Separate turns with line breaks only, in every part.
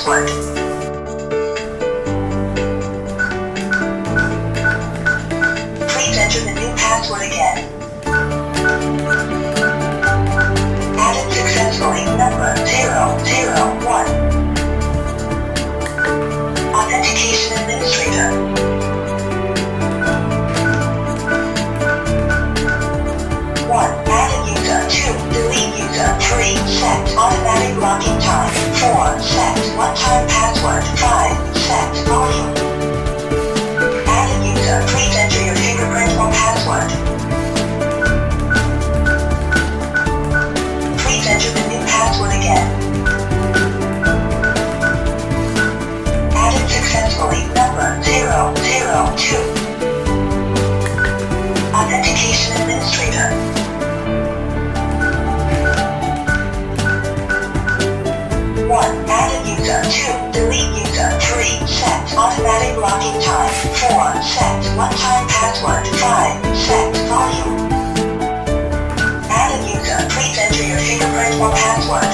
password. Please enter the new password again. Added successfully number 001. Authentication Administrator. 1. Added user. 2. Delete user. 3. Set automatic login time. 4. Set one-time password. 5. Set volume. Added user. Please enter your fingerprint or password. Please enter the new password again. Added successfully number 002. Authentication Administrator. 1. Added user. 2. Delete user. 3. Set automatic login time. 4. Set one-time password. 5. Set volume. Added user. Please enter your fingerprint or password.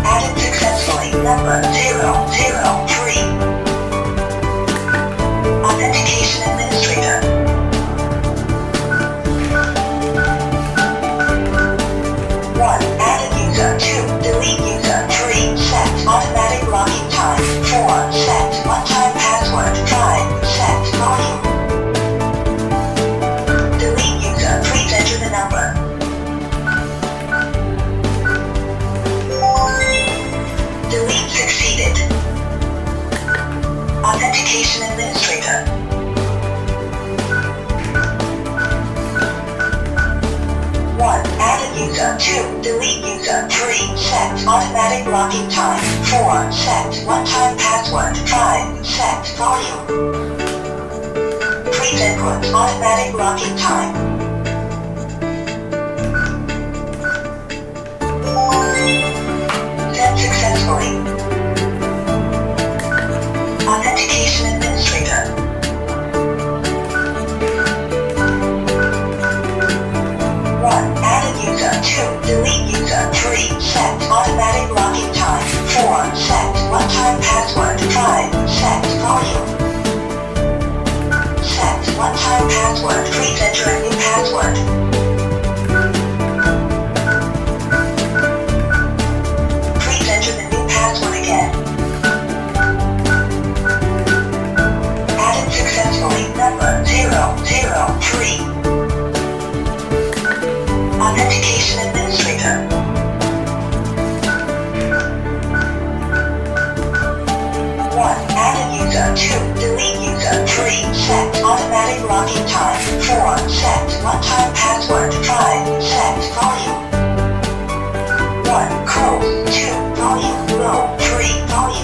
Added successfully number 003. Authentication Administrator. 1. Added user. 2. Delete user. 3. Set automatic login time. 4. Set one-time password. 5. Set volume. Delete user. Please enter the number. Delete succeeded. Authentication Administrator. 1. Added user. 2. Delete user. 3. Set automatic login time. 4. Set one-time password. 5. Set volume. Please input automatic login time. Set successfully. Authentication Administrator. 1. Added user. 2. Delete user. 3. Set automatic login time. 4. Set one-time password. 5. Set volume. Set one-time password. Please enter a new password. Please enter the new password again. Added successfully number 003. Authentication Administrator. 1. Added user. 2. Delete user. 3. Set automatic login time. 4. Set one-time password. 5. Set volume. 1. Close. 2. Volume. Low. 3. Volume.